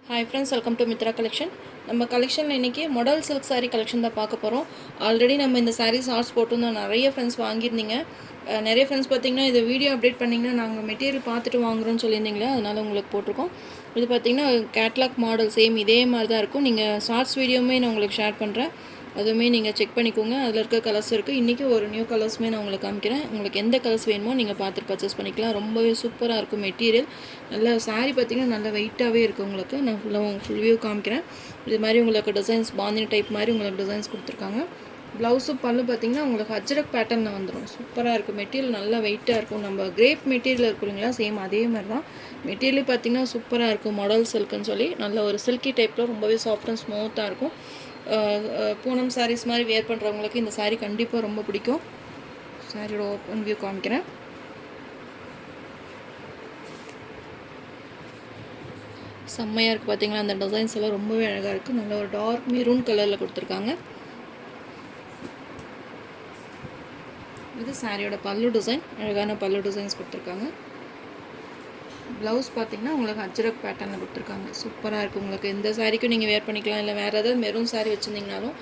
Hi friends, welcome to Mithra collection. நம்ம கலெக்ஷனில் இன்றைக்கி மாடல் சில்க் சாரீ கலெக்ஷன் தான் பார்க்க போகிறோம். ஆல்ரெடி நம்ம இந்த சாரீஸ் ஷார்ட்ஸ் போட்டிருந்தோம், நிறைய ஃப்ரெண்ட்ஸ் வாங்கியிருந்தீங்க. நிறைய ஃப்ரெண்ட்ஸ் பார்த்திங்கன்னா இது வீடியோ அப்டேட் பண்ணிங்கன்னா நாங்கள் மெட்டீரியல் பார்த்துட்டு வாங்குகிறோன்னு சொல்லியிருந்தீங்களா, அதனால் உங்களுக்கு போட்டிருக்கோம். இது பார்த்திங்கன்னா கேட்லாக் மாடல் சேம் இதே மாதிரி தான் இருக்கும். நீங்கள் ஷார்ட்ஸ் வீடியோவுமே நான் உங்களுக்கு ஷேர் பண்ணுறேன், அதுவுமே நீங்கள் செக் பண்ணிக்கோங்க. அதில் இருக்க கலர்ஸ் இருக்குது. இன்றைக்கி ஒரு நியூ கலர்ஸுமே நான் உங்களுக்கு காமிக்கிறேன். உங்களுக்கு எந்த கலர்ஸ் வேணுமோ நீங்கள் பார்த்துட்டு பர்ச்சேஸ் பண்ணிக்கலாம். ரொம்பவே சூப்பராக இருக்கும் மெட்டீரியல். நல்ல சாரீ பார்த்திங்கன்னா நல்ல வெயிட்டாகவே இருக்குது. உங்களுக்கு நான் ஃபுல் வியூ காமிக்கிறேன். இது மாதிரி உங்களுக்கு டிசைன்ஸ் பாந்தினி டைப் மாதிரி உங்களுக்கு டிசைன்ஸ் கொடுத்துருக்காங்க. ப்ளவுஸும் பல்லு பார்த்திங்கன்னா உங்களுக்கு அஜ்ரக் பேட்டர்னில் வந்துடும். சூப்பராக இருக்கும். மெட்டீரியல் நல்லா வெயிட்டாக இருக்கும். நம்ம கிரேப் மெட்டீரியல் இருக்கும் இல்லைங்களா, சேம் அதே மாதிரி தான் மெட்டீரியல் பார்த்திங்கன்னா சூப்பராக இருக்கும். மாடல் சில்க்குன்னு சொல்லி நல்ல ஒரு சில்கி டைப்பில் ரொம்பவே சாஃப்ட் அண்ட் ஸ்மூத்தாக இருக்கும். பூனம் சாரீஸ் மாதிரி வேர் பண்ணுறவங்களுக்கு இந்த சாரீ கண்டிப்பாக ரொம்ப பிடிக்கும். சாரியோட ஓப்பன் வியூ காமிக்கிறேன். செம்மையாக இருக்குது பார்த்தீங்களா, அந்த டிசைன்ஸ் எல்லாம் ரொம்பவே அழகாக இருக்குது. நல்ல ஒரு டார்க் மெரூன் கலரில் கொடுத்துருக்காங்க. இது சாரியோட பல்லு டிசைன், அழகான பல்லு டிசைன்ஸ் கொடுத்துருக்காங்க. ப்ளவுஸ் பார்த்திங்கன்னா உங்களுக்கு அஜ்ரக் பேட்டர்னில் கொடுத்துருக்காங்க. சூப்பராக இருக்குது. உங்களுக்கு இந்த சாரீக்கும் நீங்கள் வேர் பண்ணிக்கலாம், இல்லை வேறு ஏதாவது மெரூன் சாரீ வச்சுருந்தீங்கனாலும்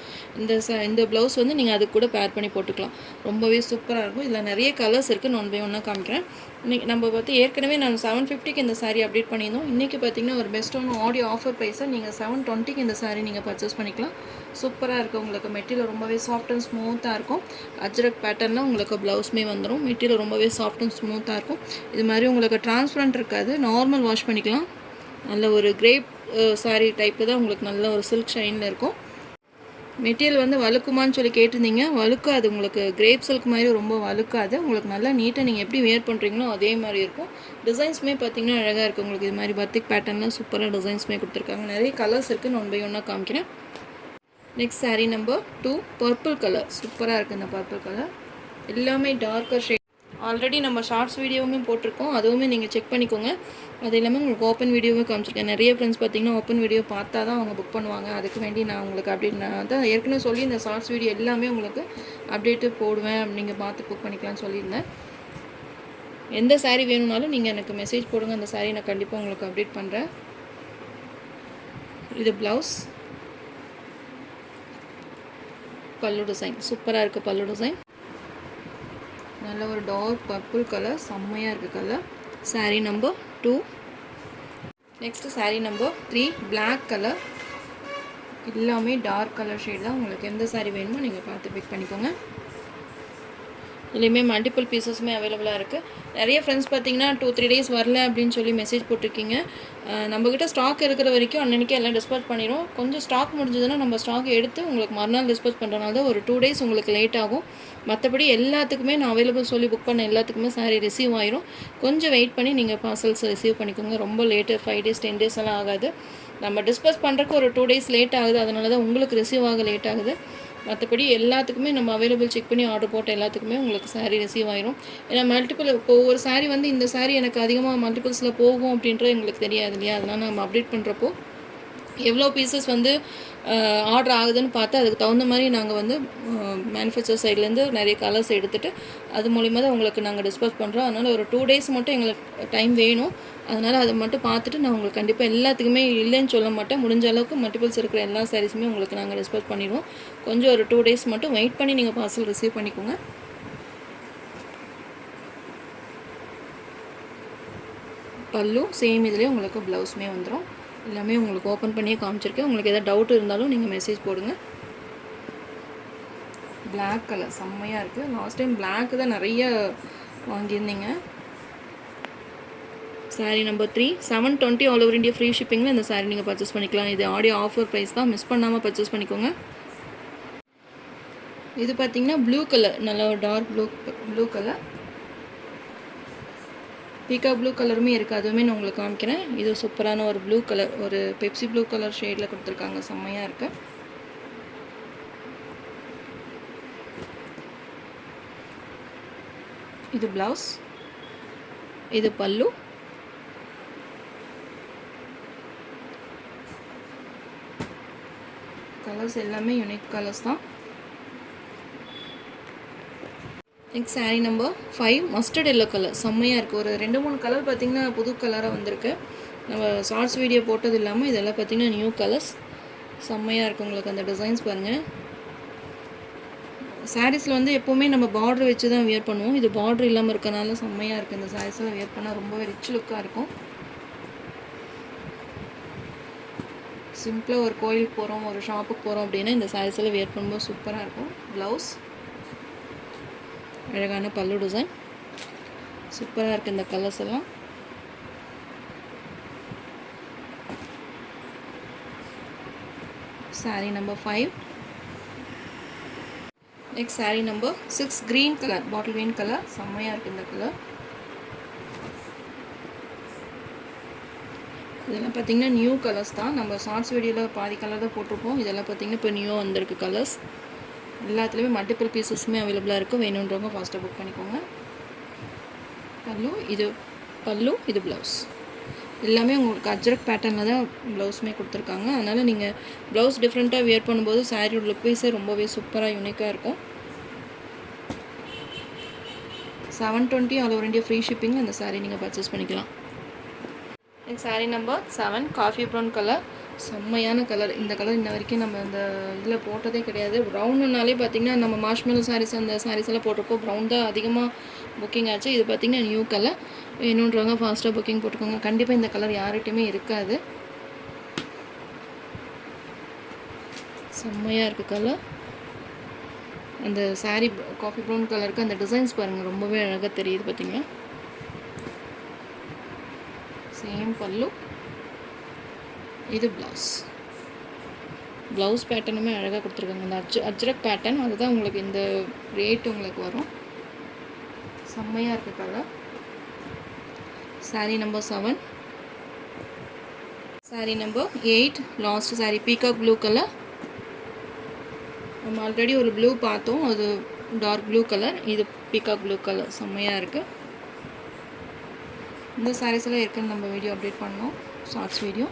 இந்த ப்ளவுஸ் வந்து நீங்கள் அது கூட பேர் பண்ணி போட்டுக்கலாம். ரொம்பவே சூப்பராக இருக்கும். இதில் நிறைய கலர்ஸ் இருக்குது. நான் ஒன் பை ஒன்னாக காமிக்கிறேன். இன்றைக்கி நம்ம பார்த்து ஏற்கனவே நான் 750க்கு இந்த சாரீ அப்டேட் பண்ணியிருந்தோம். இன்றைக்கி பார்த்திங்கன்னா ஒரு பெஸ்ட்டான ஆடியோ ஆஃபர் ப்ரைஸை நீங்கள் 720க்கு இந்த சாரீ நீங்கள் பர்ச்சேஸ் பண்ணிக்கலாம். சூப்பராக இருக்குது. உங்களுக்கு மெட்டீரியல் ரொம்பவே சாஃப்ட் அண்ட் ஸ்மூத்தாக இருக்கும். அஜ்ரக் பேட்டர்னில் உங்களுக்கு ப்ளவுஸுமே வந்துடும். மெட்டீரியல் ரொம்பவே சாஃப்ட் அண்ட் ஸ்மூத்தாக இருக்கும். இது மாதிரி உங்களுக்கு டிரான்ஸ்பரண்ட் இருக்காது, நார்மல் வாஷ் பண்ணிக்கலாம். நல்ல ஒரு கிரேப் சாரீ டைப்பு தான் உங்களுக்கு நல்ல ஒரு சில்க் ஷைனில் இருக்கும். மெட்டீரியல் வந்து வழுக்குமான்னு சொல்லி கேட்டிருந்தீங்க. வழுக்காது. உங்களுக்கு கிரேப் சில்க் மாதிரி ரொம்ப வழுக்காது. உங்களுக்கு நல்லா நீட்டாக நீங்கள் எப்படி வேர் பண்ணுறீங்களோ அதே மாதிரி இருக்கும். டிசைன்ஸுமே பார்த்திங்கன்னா அழகாக இருக்குது. உங்களுக்கு இது மாதிரி பத்திக் பேட்டர்னில் சூப்பராக டிசைன்ஸுமே கொடுத்துருக்காங்க. நிறைய கலர்ஸ் இருக்குது. நான் ஒன் பை ஒன்னாக காமிக்கிறேன். Next sari number 2 purple colour. சூப்பராக இருக்குது இந்த பர்பிள் கலர். எல்லாமே டார்க்கர் ஷேட். ஆல்ரெடி நம்ம ஷார்ட்ஸ் வீடியோவுமே போட்டிருக்கோம், அதுவுமே நீங்கள் செக் பண்ணிக்கோங்க. அது இல்லாமல் உங்களுக்கு ஓப்பன் வீடியோவும் காமிச்சிருக்கேன். நிறைய ஃப்ரெண்ட்ஸ் பார்த்திங்கன்னா ஓப்பன் வீடியோ பார்த்தா தான் அவங்க புக் பண்ணுவாங்க. அதுக்கு வேண்டி நான் உங்களுக்கு அப்டேட் நான் தான் ஏற்கனவே சொல்லி இந்த ஷார்ட்ஸ் வீடியோ எல்லாமே உங்களுக்கு அப்டேட்டு போடுவேன், நீங்கள் பார்த்து புக் பண்ணிக்கலாம்னு சொல்லியிருந்தேன். எந்த சாரீ வேணும்னாலும் நீங்கள் எனக்கு மெசேஜ் போடுங்க, அந்த சாரீ நான் கண்டிப்பாக உங்களுக்கு அப்டேட் பண்ணுறேன். இது ப்ளவுஸ், பல்லு டிசைன் சூப்பராக இருக்குது. பல்லு டிசைன் நல்ல ஒரு டார்க் பர்பிள் கலர், செம்மையாக இருக்குது colour. Sari number 2. Next sari number 3 black colour. எல்லாமே டார்க் கலர் ஷேட் தான். உங்களுக்கு எந்த சாரீ வேணுமோ நீங்கள் பார்த்து பிக் பண்ணிக்கோங்க. இதுலேயுமே மல்டிபிள் பீசஸுமே அவைலபிளாக இருக்குது. நிறைய ஃப்ரெண்ட்ஸ் பார்த்திங்கன்னா 2-3 டேஸ் வரல அப்படின்னு சொல்லி மெசேஜ் போட்டிருக்கீங்க. நம்மக்கிட்ட ஸ்டாக் இருக்கிற வரைக்கும் அன்னன்றைக்கே எல்லாம் டிஸ்பேச் பண்ணிடுவோம். கொஞ்சம் ஸ்டாக் முடிஞ்சதுன்னா நம்ம ஸ்டாக் எடுத்து உங்களுக்கு மறுநாள் டிஸ்பேச் பண்ணுறனால தான் ஒரு 2 டேஸ் உங்களுக்கு லேட் ஆகும். மற்றபடி எல்லாத்துக்குமே நான் அவைலபிள் சொல்லி புக் பண்ண எல்லாத்துக்குமே சாரீ ரிசீவ் ஆயிரும். கொஞ்சம் வெயிட் பண்ணி நீங்கள் பார்சல்ஸ் ரிசீவ் பண்ணிக்கோங்க. ரொம்ப லேட்டு 5 டேஸ் 10 டேஸ் எல்லாம் ஆகாது. நம்ம டிஸ்பேச் பண்ணுறக்கு ஒரு 2 டேஸ் லேட் ஆகுது, அதனால தான் உங்களுக்கு ரிசீவ் ஆக லேட் ஆகுது. மற்றபடி எல்லாத்துக்குமே நம்ம அவைலபிள் செக் பண்ணி ஆர்டர் போட்ட எல்லாத்துக்குமே உங்களுக்கு சாரீ ரிசீவ் ஆயிரும். ஏன்னா மல்டிபிள் இப்போ ஒரு சாரீ வந்து இந்த சாரீ எனக்கு அதிகமாக மல்டிபிள்ஸில் போகும் அப்படின்றது எங்களுக்கு தெரியாது இல்லையா. அதனால் நம்ம அப்டேட் பண்ணுறப்போ எவ்வளோ பீசஸ் வந்து ஆர்டர் ஆகுதுன்னு பார்த்து அதுக்கு தகுந்த மாதிரி நாங்கள் வந்து மேனுஃபேக்சர் சைட்லேருந்து நிறைய கலர்ஸ் எடுத்துகிட்டு அது மூலிமா தான் உங்களுக்கு நாங்கள் டிஸ்பேச் பண்ணுறோம். அதனால் ஒரு 2 டேஸ் மட்டும் எங்களுக்கு டைம் வேணும். அதனால் அதை மட்டும் பார்த்துட்டு நான் உங்களுக்கு கண்டிப்பாக எல்லாத்துக்குமே இல்லைன்னு சொல்ல மாட்டேன். முடிஞ்ச அளவுக்கு மல்டிபிள்ஸ் இருக்கிற எல்லா சாரீஸுமே உங்களுக்கு நாங்கள் டிஸ்பேச் பண்ணிடுவோம். கொஞ்சம் ஒரு 2 டேஸ் மட்டும் வெயிட் பண்ணி நீங்கள் பார்சல் ரிசீவ் பண்ணிக்கோங்க. பல்லு சேம் இதுலேயே உங்களுக்கு ப்ளவுஸுமே வந்துடும். எல்லாமே உங்களுக்கு ஓப்பன் பண்ணியே காமிச்சிருக்கேன். உங்களுக்கு எதாவது டவுட் இருந்தாலும் நீங்கள் மெசேஜ் போடுங்க. பிளாக் கலர் செம்மையாக இருக்குது. லாஸ்ட் டைம் பிளாக் தான் நிறைய வாங்கியிருந்தீங்க. Sari number 3 720 all over India free ஷிப்பிங்கில் இந்த சாரீ நீங்கள் பர்ச்சேஸ் பண்ணிக்கலாம். இது ஆடியோ ஆஃபர் ப்ரைஸ் தான், மிஸ் பண்ணாமல் பர்ச்சேஸ் பண்ணிக்கோங்க. இது பார்த்திங்கன்னா ப்ளூ கலர், நல்ல ஒரு டார்க் ப்ளூ கலர். பீக்கா ப்ளூ கலருமே இருக்குது, அதுவுமே நான் உங்களுக்கு காமிக்கிறேன். இது சூப்பரான ஒரு ப்ளூ கலர், ஒரு பெப்சி ப்ளூ கலர் ஷேடில் கொடுத்துருக்காங்க. செம்மையாக இருக்குது. இது ப்ளவுஸ், இது பல்லு. கலர்ஸ் எல்லாமே யூனிக் கலர்ஸ் தான். Next sari number 5 mustard yellow colour. செம்மையாக இருக்குது. ஒரு 2-3 கலர் பார்த்திங்கன்னா புது கலராக வந்திருக்கு. நம்ம ஷார்ட்ஸ் வீடியோ போட்டது இல்லாமல் இதெல்லாம் பார்த்திங்கன்னா நியூ கலர்ஸ், செம்மையாக இருக்கும் உங்களுக்கு அந்த டிசைன்ஸ் பாருங்கள். சாரீஸில் வந்து எப்போவுமே நம்ம பார்டர் வச்சு தான் வியர் பண்ணுவோம். இது பார்டர் இல்லாமல் இருக்கனால செம்மையாக இருக்குது. இந்த சாரீஸ்லாம் வியர் பண்ணால் ரொம்பவே ரிச் லுக்காக இருக்கும். சிம்பிளாக ஒரு கோயிலுக்கு போகிறோம், ஒரு ஷாப்புக்கு போகிறோம் அப்படின்னா இந்த சாரீஸில் வியர் பண்ணும்போது சூப்பராக இருக்கும். ப்ளவுஸ், அழகான பல்லு டிசைன், சூப்பராக இருக்குது இந்த கலர்ஸ் எல்லாம். Sari number 5. Next sari number 6, green colour, bottle green colour, செம்மையாக இருக்குது இந்த கலர். இதெல்லாம் பார்த்திங்கன்னா நியூ கலர்ஸ் தான். நம்ம ஷார்ட்ஸ் வீடியோவில் பாதி கலர் தான் போட்டிருப்போம். இதெல்லாம் பார்த்திங்கன்னா இப்போ நியூ வந்திருக்கு கலர்ஸ். எல்லாத்துலேயுமே மல்டிபிள் பீசஸுமே அவைலபிளாக இருக்கும். வேணுன்றவங்க ஃபாஸ்ட்டாக புக் பண்ணிக்கோங்க. பல்லு இது ப்ளவுஸ். எல்லாமே உங்களுக்கு அஜ்ரக் பேட்டர்னில் தான் ப்ளவுஸுமே கொடுத்துருக்காங்க. அதனால் நீங்கள் ப்ளவுஸ் டிஃப்ரெண்ட்டாக வியர் பண்ணும்போது சாரியோட லுக் வைஸே ரொம்பவே சூப்பராக யூனிக்காக இருக்கும். 720 all over India free shipping அந்த சாரீ நீங்கள் பர்ச்சேஸ் பண்ணிக்கலாம். Next sari number 7, coffee brown colour, செம்மையான கலர். இந்த கலர் இன்ன வரைக்கும் நம்ம இந்த இதில் போட்டதே கிடையாது. ப்ரௌன்னாலே பார்த்திங்கன்னா நம்ம மார்ஷ்மெலோ சாரீஸ் அந்த சாரீஸ் எல்லாம் போட்டிருப்போ ப்ரௌன் தான் அதிகமாக புக்கிங் ஆச்சு. இது பார்த்திங்கன்னா நியூ கலர். வேணுன்றவங்க ஃபாஸ்ட்டாக புக்கிங் போட்டுக்கோங்க. கண்டிப்பாக இந்த கலர் யார்கிட்டையுமே இருக்காது. செம்மையாக இருக்குது கலர். அந்த சாரீ காஃபி ப்ரௌன் கலருக்கு அந்த டிசைன்ஸ் பாருங்கள், ரொம்பவே அழகாக தெரியுது பார்த்திங்கன்னா. சேம் பல்லு, இது ப்ளவுஸ் பேட்டர்னுமே அழகாக கொடுத்துருக்காங்க. இந்த அஜ்ரக் பேட்டர்ன் அதுதான் உங்களுக்கு இந்த ரேட் உங்களுக்கு வரும். செம்மையாக இருக்குது colour. Sari number 7. Sari number 8, last sari peacock blue colour. நம்ம ஆல்ரெடி ஒரு ப்ளூ பார்த்தோம், அது டார்க் ப்ளூ கலர். இது பீகாக் ப்ளூ கலர், செம்மையாக இருக்குது. இந்த சாரீஸ் எல்லாம் இருக்குன்னு நம்ம வீடியோ அப்டேட் பண்ணோம், ஷார்ட்ஸ் வீடியோ.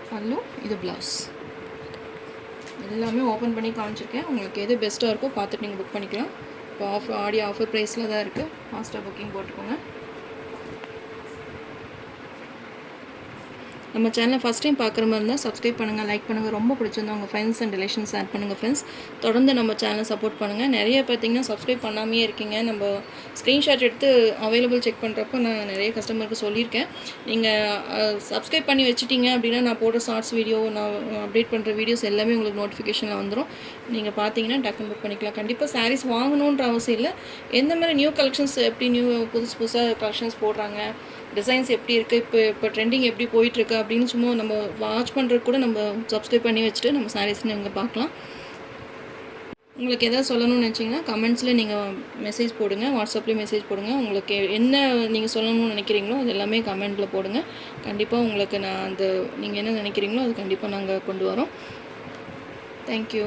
பல்லு, இது ப்ளவுஸ். எல்லாமே ஓப்பன் பண்ணி காமிச்சிருக்கேன். உங்களுக்கு எது பெஸ்ட்டாக இருக்கோ பார்த்துட்டு நீங்கள் புக் பண்ணிக்கலாம். இப்போ ஆஃபர் ப்ரைஸில் தான் இருக்குது. ஃபாஸ்ட்டாக புக்கிங் போட்டுக்கோங்க. நம்ம சேனலை ஃபஸ்ட் டைம் பார்க்குற மாதிரி இருந்தால் சப்ஸ்கிரைப் பண்ணுங்கள், லைக் பண்ணுங்கள். ரொம்ப பிடிச்சிருந்தா உங்கள் ஃப்ரெண்ட்ஸ் அண்ட் ரிலேஷன்ஸ் ஆட் பண்ணுங்கள் ஃப்ரெண்ட்ஸ். தொடர்ந்து நம்ம சேனலை சப்போர்ட் பண்ணுங்கள். நிறைய பார்த்திங்கன்னா சப்ஸ்கிரைப் பண்ணாமே இருக்கீங்க. நம்ம ஸ்க்ரீன்ஷாட் எடுத்து அவைலபிள் செக் பண்ணுறப்போ நான் நிறைய கஸ்டமருக்கு சொல்லியிருக்கேன். நீங்கள் சப்ஸ்கிரைப் பண்ணி வச்சுட்டிங்க அப்படின்னா நான் போடுற ஷார்ட்ஸ் வீடியோ, நான் அப்டேட் பண்ணுற வீடியோஸ் எல்லாமே உங்களுக்கு நோட்டிஃபிகேஷனில் வந்துடும். நீங்கள் பார்த்தீங்கன்னா டக்குன்னு புக் பண்ணிக்கலாம். கண்டிப்பாக சாரீஸ் வாங்கணுன்ற அவசியம் இல்லை. எந்த மாதிரி நியூ கலெக்ஷன்ஸ், எப்படி புதுசாக கலெக்ஷன்ஸ் போடுறாங்க, டிசைன்ஸ் எப்படி இருக்குது, இப்போ ட்ரெண்டிங் எப்படி போயிட்டுருக்கு அப்படின்னு சும்மா நம்ம வாட்ச் பண்ணுறதுக்கு கூட நம்ம சப்ஸ்கிரைப் பண்ணி வச்சுட்டு நம்ம சாரீஸ் நீங்கள் பார்க்கலாம். உங்களுக்கு எதாவது சொல்லணும்னு நினச்சிங்கன்னா கமெண்ட்ஸில் நீங்கள் மெசேஜ் போடுங்க, வாட்ஸ்அப்லேயும் மெசேஜ் போடுங்க. உங்களுக்கு என்ன நீங்கள் சொல்லணும்னு நினைக்கிறீங்களோ அது எல்லாமே கமெண்ட்டில் போடுங்க. கண்டிப்பாக உங்களுக்கு நான் நீங்கள் என்ன நினைக்கிறீங்களோ அது கண்டிப்பாக நாங்கள் கொண்டு வரோம். தேங்க்யூ.